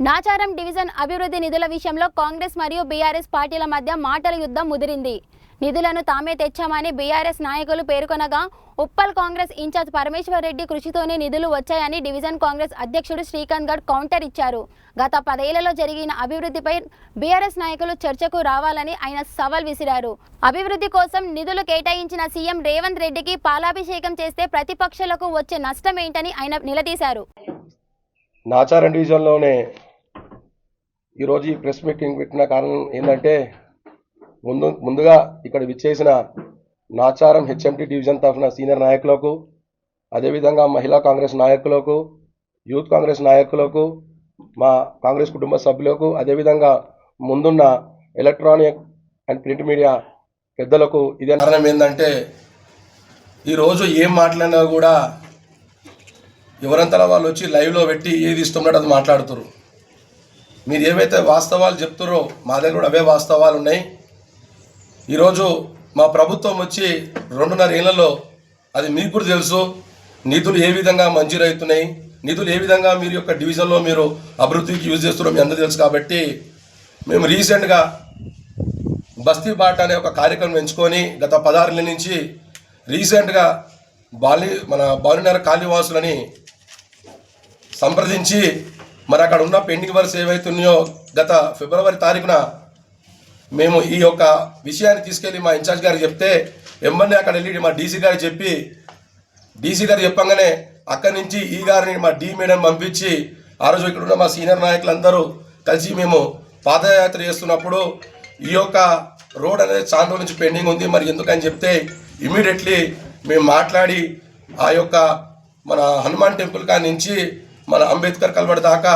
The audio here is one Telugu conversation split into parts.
నాచారం డివిజన్ అభివృద్ధి నిధుల విషయంలో కాంగ్రెస్ మరియు బీఆర్ఎస్ పార్టీల మధ్య మాటల యుద్ధం ముదిరింది. నిధులను తామే తెచ్చామని బీఆర్ఎస్ నాయకులు పేర్కొనగా, ఉప్పల్ కాంగ్రెస్ ఇన్ఛార్జ్ పరమేశ్వర్ రెడ్డి కృషితోనే నిధులు వచ్చాయని డివిజన్ కాంగ్రెస్ అధ్యక్షుడు శ్రీకాంత్ గౌడ్ కౌంటర్ ఇచ్చారు. గత 10 ఏళ్లలో జరిగిన అభివృద్ధిపై బీఆర్ఎస్ నాయకులు చర్చకు రావాలని ఆయన సవాల్ విసిరారు. అభివృద్ధి కోసం నిధులు కేటాయించిన సీఎం రేవంత్ రెడ్డికి పాలాభిషేకం చేస్తే ప్రతిపక్షాలకు వచ్చే నష్టం ఏంటని ఆయన నిలదీశారు. నాచారం డివిజన్లోనే ఈరోజు ఈ ప్రెస్ మీటింగ్ పెట్టిన కారణం ఏంటంటే, ముందుగా ఇక్కడ విచ్చేసిన నాచారం హెచ్ఎంటీ డివిజన్ తరఫున సీనియర్ నాయకులకు, అదేవిధంగా మహిళా కాంగ్రెస్ నాయకులకు, యూత్ కాంగ్రెస్ నాయకులకు, మా కాంగ్రెస్ కుటుంబ సభ్యులకు, అదేవిధంగా ముందున్న ఎలక్ట్రానిక్ అండ్ ప్రింట్ మీడియా పెద్దలకు ఇదే కారణం ఏంటంటే, ఈరోజు ఏం మాట్లాడినా కూడా ఎవరంతా వాళ్ళు వచ్చి లైవ్లో పెట్టి ఏది ఇస్తున్నట్టు అది మాట్లాడుతున్నారు. మీరు ఏవైతే వాస్తవాలు చెప్తారో మా దగ్గర కూడా అవే వాస్తవాలు ఉన్నాయి. ఈరోజు మా ప్రభుత్వం వచ్చి 2.5 ఏళ్లలో అది మీకు కూడా తెలుసు, నిధులు ఏ విధంగా మంజూరు అవుతున్నాయి, నిధులు ఏ విధంగా మీరు యొక్క డివిజన్లో మీరు అభివృద్ధికి యూజ్ చేస్తున్నారో మీ అందరూ తెలుసు. కాబట్టి మేము రీసెంట్గా బస్తీ బాట అనే ఒక కార్యక్రమం ఎంచుకొని గత 16 ఏళ్ళ నుంచి రీసెంట్గా మన బాలునగర్ కాలనీవాసులని సంప్రదించి మరి అక్కడ ఉన్న పెండింగ్ వర్క్స్ ఏవైతున్నాయో గత ఫిబ్రవరి తారీఖున మేము ఈ యొక్క విషయాన్ని తీసుకెళ్ళి మా ఇన్ఛార్జ్ గారికి చెప్తే, వెంబడే అక్కడ వెళ్ళి మా డీసీ గారికి చెప్పి, డీసీ గారు చెప్పంగానే అక్కడి నుంచి ఈ గారిని మా డి మేడం పంపించి ఆ రోజు ఇక్కడ ఉన్న మా సీనియర్ నాయకులందరూ కలిసి మేము పాదయాత్ర చేస్తున్నప్పుడు ఈ యొక్క రోడ్ అనేది చాలా రోజుల నుంచి పెండింగ్ ఉంది, మరి ఎందుకని చెప్తే ఇమీడియట్లీ మేము మాట్లాడి ఆ యొక్క మన హనుమాన్ టెంపుల్ కాడి నుంచి మన అంబేద్కర్ కల్వడి దాకా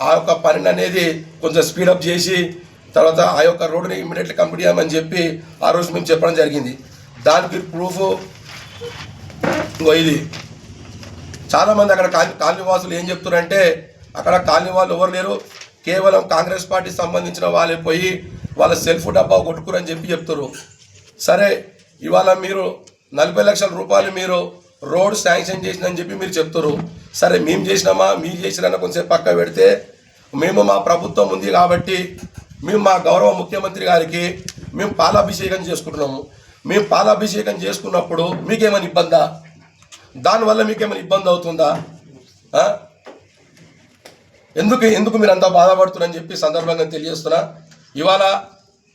ఆ యొక్క పనిని అనేది కొంచెం స్పీడప్ చేసి తర్వాత ఆ యొక్క రోడ్డుని ఇమీడియట్లీ కంప్లీట్ చేయమని చెప్పి ఆ రోజు మేము చెప్పడం జరిగింది. దానికి ప్రూఫ్ ఇది చాలామంది అక్కడ కాలనీ వాసులు ఏం చెప్తున్నారంటే, అక్కడ కాలనీ వాళ్ళు ఎవరు లేరు, కేవలం కాంగ్రెస్ పార్టీకి సంబంధించిన వాళ్ళే పోయి వాళ్ళ సెల్ఫ్ డబ్బా కొట్టుకురని చెప్పి చెప్తారు. సరే, ఇవాళ మీరు 40 లక్షల రూపాయలు మీరు రోడ్ శాంక్షన్ చేసిందని చెప్పి మీరు చెప్తారు. సరే, మేము చేసినామా మీరు చేసినా కొంచెం పక్క పెడితే, మేము మా ప్రభుత్వం ఉంది కాబట్టి మేము మా గౌరవ ముఖ్యమంత్రి గారికి మేము పాలాభిషేకం చేసుకుంటున్నాము. మేము పాలాభిషేకం చేసుకున్నప్పుడు మీకేమైనా ఇబ్బందా? దానివల్ల మీకేమైనా ఇబ్బంది అవుతుందా? ఎందుకు మీరు అంతా బాధపడుతున్నారని చెప్పి సందర్భంగా తెలియజేస్తున్నా. ఇవాళ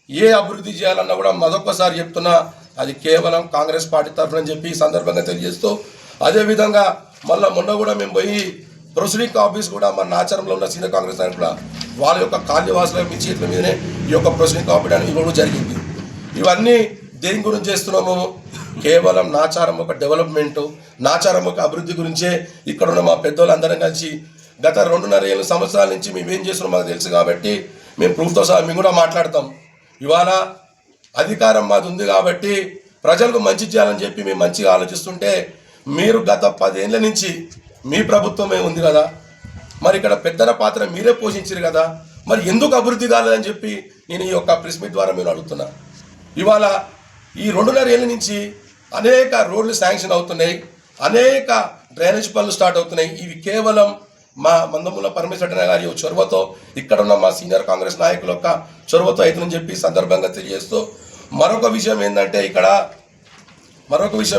ఏ అభివృద్ధి చేయాలన్నా కూడా మరొకసారి చెప్తున్నా, అది కేవలం కాంగ్రెస్ పార్టీ తరఫున చెప్పి సందర్భంగా తెలియజేస్తూ, అదేవిధంగా మొన్న కూడా మేము పోయి ప్రొసీడింగ్ ఆఫీస్ కూడా మన నాచారంలో ఉన్న సీనియర్ కాంగ్రెస్ నాయకులు వాళ్ళ యొక్క కాలనీవాసుల మీ చేతుల మీదనే ఈ యొక్క ప్రొసీడింగ్ ఆఫీస్ అని ఇవ్వడం జరిగింది. ఇవన్నీ దేని గురించి చేస్తున్నాము? కేవలం నాచారం ఒక డెవలప్మెంటు, నాచారం ఒక అభివృద్ధి గురించే ఇక్కడ ఉన్న మా పెద్దోళ్ళందరం కలిసి గత 2.5 సంవత్సరాల నుంచి మేము ఏం చేస్తున్నాం మాకు తెలుసు కాబట్టి మేము ప్రూఫ్తో సహా మేము కూడా మాట్లాడతాం. ఇవాళ అధికారం మాది ఉంది కాబట్టి ప్రజలకు మంచి చేయాలని చెప్పి మేము మంచిగా ఆలోచిస్తుంటే, మీరు గత 10 ఏళ్ళ నుంచి మీ ప్రభుత్వమే ఉంది కదా, మరి ఇక్కడ పెద్దల పాత్ర మీరే పోషించారు కదా, మరి ఎందుకు అభివృద్ధి కాలేదని చెప్పి నేను ఈ యొక్క ప్రెస్ మీట్ ద్వారా మీరు అడుగుతున్నా. ఇవాళ ఈ 2.5 ఏళ్ళ నుంచి అనేక రోడ్లు శాంక్షన్ అవుతున్నాయి, అనేక డ్రైనేజ్ పనులు స్టార్ట్ అవుతున్నాయి. ఇవి కేవలం మా మందముల పరమేశ్వర గారి చొరవతో, ఇక్కడ ఉన్న మా సీనియర్ కాంగ్రెస్ నాయకుల యొక్క చొరవతో అవుతుందని చెప్పి సందర్భంగా తెలియజేస్తూ, మరొక విషయం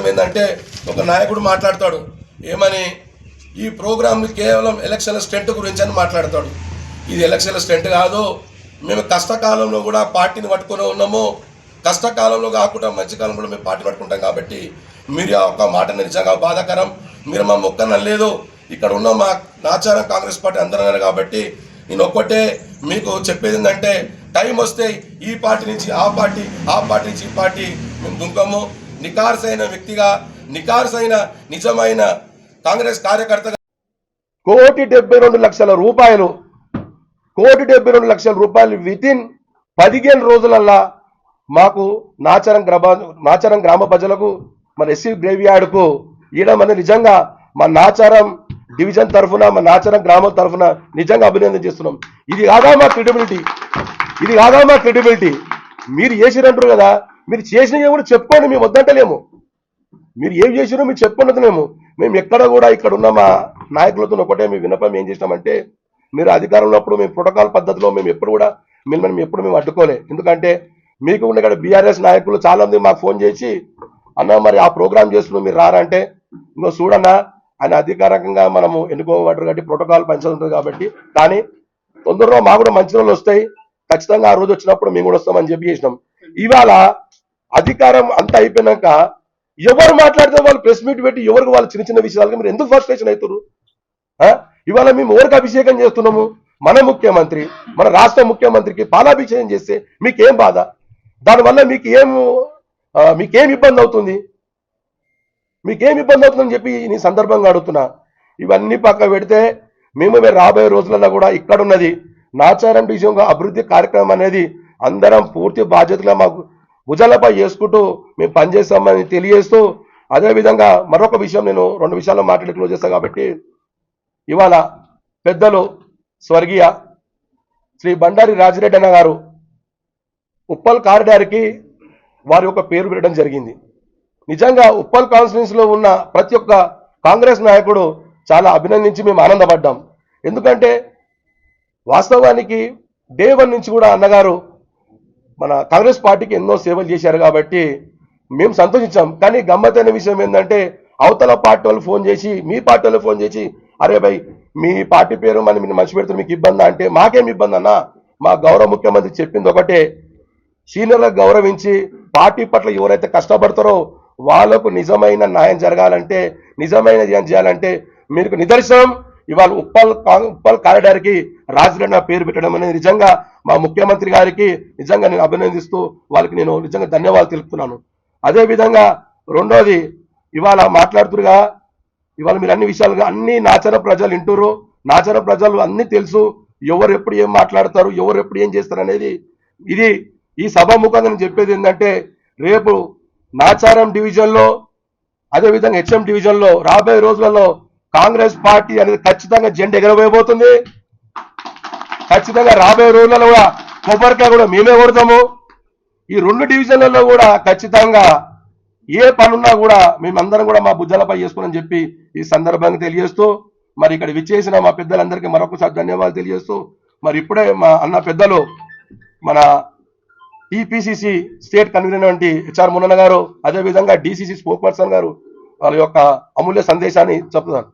ఏంటంటే ఒక నాయకుడు మాట్లాడతాడు ఏమని, ఈ ప్రోగ్రామ్ని కేవలం ఎలక్షన్ల స్టెంట్ గురించి అని మాట్లాడతాడు. ఇది ఎలక్షన్ల స్టెంట్ కాదు, మేము కష్టకాలంలో కూడా పార్టీని పట్టుకొని ఉన్నాము, కష్టకాలంలో కాకుండా మంచి కాలంలో మేము పార్టీ పట్టుకుంటాం కాబట్టి మీరు ఆ ఒక్క మాట నిజంగా బాధాకరం. మీరు మా మొక్క నల్లేదు, ఇక్కడ ఉన్న మా నాచారం కాంగ్రెస్ పార్టీ అందరూ అన్నారు కాబట్టి నేను ఒక్కటే మీకు చెప్పేది ఏంటంటే, టైం వస్తే ఈ పార్టీ నుంచి ఆ పార్టీ, ఆ పార్టీ నుంచి ఈ పార్టీ మేము దుంకము. నికార్సైన వ్యక్తిగా, నికార్సైన నిజమైన కాంగ్రెస్ కార్యకర్తగా 1,72,00,000 రూపాయలు వితిన్ 15 రోజులల్లా మాకు నాచారం గ్రామ ప్రజలకు మన ఎస్సీ గ్రేవ్ యార్డ్కు ఇవ్వడం అనేది నిజంగా మా నాచారం డివిజన్ తరఫున, మా నాచారం గ్రామం తరఫున నిజంగా అభినందన చేస్తున్నాం. ఇది కాదా మా క్రెడిబిలిటీ? మీరు చేసిరంటారు కదా, మీరు చేసినవి కూడా చెప్పుకోండి, మేము వద్దంటలేము. మీరు ఏం చేసిరో మీరు చెప్పుకున్నదేమో. మేము ఎక్కడ కూడా ఇక్కడ ఉన్న మా నాయకులతో ఒకటే మీ విన్నపం ఏం చేసినామంటే, మీరు అధికారంలో ఉన్నప్పుడు మేము ప్రోటోకాల్ పద్ధతిలో మేము ఎప్పుడు కూడా మిమ్మల్ని ఎప్పుడు మేము అడ్డుకోలే. ఎందుకంటే మీకు ఉన్న ఇక్కడ బీఆర్ఎస్ నాయకులు చాలా మంది మాకు ఫోన్ చేసి అన్న మరి ఆ ప్రోగ్రామ్ చేస్తున్నాం మీరు రారంటే ఇంకో చూడన్నా ఆయన అధికారికంగా మనము ఎన్నుకోబడ్డారు కాబట్టి ప్రోటోకాల్ పంచాలి ఉంటుంది కాబట్టి, కానీ తొందరలో మాకు కూడా మంచి రోజులు వస్తాయి, ఖచ్చితంగా ఆ రోజు వచ్చినప్పుడు మేము కూడా వస్తామని చెప్పి చేసినాం. ఇవాళ అధికారం అంతా అయిపోయినాక ఎవరు మాట్లాడితే వాళ్ళు ప్రెస్ మీట్ పెట్టి ఎవరికి వాళ్ళు చిన్న చిన్న విషయాలుగా మీరు ఎందుకు ఫ్రస్ట్రేషన్ అవుతారు? ఇవాళ మేము ఎవరికి అభిషేకం చేస్తున్నాము? మన ముఖ్యమంత్రి, మన రాష్ట్ర ముఖ్యమంత్రికి పాలాభిషేకం చేస్తే మీకేం బాధ? దానివల్ల మీకేం ఇబ్బంది అవుతుంది? మీకేం ఇబ్బంది అవుతుందని చెప్పి నీ సందర్భంగా అడుగుతున్నా. ఇవన్నీ పక్క పెడితే మేము రాబోయే రోజులలో కూడా ఇక్కడ ఉన్నది నాచారం డివిజన్ అభివృద్ధి కార్యక్రమం అనేది అందరం పూర్తి బాధ్యతగా మాకు భుజాలపై చేసుకుంటూ మేము పనిచేస్తామని తెలియజేస్తూ, అదేవిధంగా మరొక విషయం నేను 2 విషయాల్లో మాట్లాడి క్లోజ్ చేస్తాను కాబట్టి, ఇవాళ పెద్దలు స్వర్గీయ శ్రీ బండారి రాజిరెడ్డి అన్న గారు ఉప్పల్ కారిడార్కి వారి యొక్క పేరు పెట్టడం జరిగింది. నిజంగా ఉప్పల్ కాన్స్టిట్యున్సీలో ఉన్న ప్రతి ఒక్క కాంగ్రెస్ నాయకుడు చాలా అభినందించి మేము ఆనందపడ్డాం. ఎందుకంటే వాస్తవానికి డే 1 నుంచి కూడా అన్నగారు మన కాంగ్రెస్ పార్టీకి ఎన్నో సేవలు చేశారు కాబట్టి మేము సంతోషించాం. కానీ గమ్మత్తైన విషయం ఏంటంటే అవతల పార్టీ వాళ్ళు ఫోన్ చేసి, మీ పార్టీ వాళ్ళు ఫోన్ చేసి, అరే భయ్ మీ పార్టీ పేరు మనం మంచి పెడుతున్నారు, మీకు ఇబ్బంది అంటే మాకేం ఇబ్బంది అన్నా, మా గౌరవ ముఖ్యమంత్రి చెప్పింది ఒకటే, సీనియర్లకు గౌరవించి పార్టీ పట్ల ఎవరైతే కష్టపడతారో వాళ్ళకు నిజమైన న్యాయం జరగాలంటే, నిజమైన చేయాలంటే మీకు నిదర్శనం ఇవాళ ఉప్పల్ కారిడార్కి రాజిరెడ్డి పేరు పెట్టడం అనేది నిజంగా మా ముఖ్యమంత్రి గారికి నిజంగా నేను అభినందిస్తూ వాళ్ళకి నేను నిజంగా ధన్యవాదాలు తెలుపుతున్నాను. అదేవిధంగా రెండోది, ఇవాళ మాట్లాడుతురుగా ఇవాళ మీరు అన్ని విషయాలుగా అన్ని నాచర ప్రజలు వింటురు, నాచర ప్రజలు అన్ని తెలుసు, ఎవరు ఎప్పుడు ఏం మాట్లాడతారు, ఎవరు ఎప్పుడు ఏం చేస్తారు అనేది. ఇది ఈ సభాముఖంగా నేను చెప్పేది ఏంటంటే రేపు నాచారం డివిజన్లో అదేవిధంగా హెచ్ఎం డివిజన్లో రాబోయే రోజులలో కాంగ్రెస్ పార్టీ అనేది ఖచ్చితంగా జెండా ఎగరవేయబోతుంది. ఖచ్చితంగా రాబోయే రోజులలో కూడా కొబ్బరికాయ కూడా మేమే కొడతాము. ఈ 2 డివిజన్లలో కూడా ఖచ్చితంగా ఏ పనున్నా కూడా మేమందరం కూడా మా భుజాలపై చేసుకుని చెప్పి ఈ సందర్భంగా తెలియజేస్తూ, మరి ఇక్కడ విచ్చేసిన మా పెద్దలందరికీ మరొకసారి ధన్యవాదాలు తెలియజేస్తూ, మరి ఇప్పుడే మా అన్న పెద్దలు మన టీపీసీసీ స్టేట్ కన్వీనర్ వంటి హెచ్ఆర్ మున్నన్న గారు, అదేవిధంగా డీసీసీ స్పోక్ పర్సన్ గారు వాళ్ళ యొక్క అమూల్య సందేశాన్ని చెప్తున్నారు.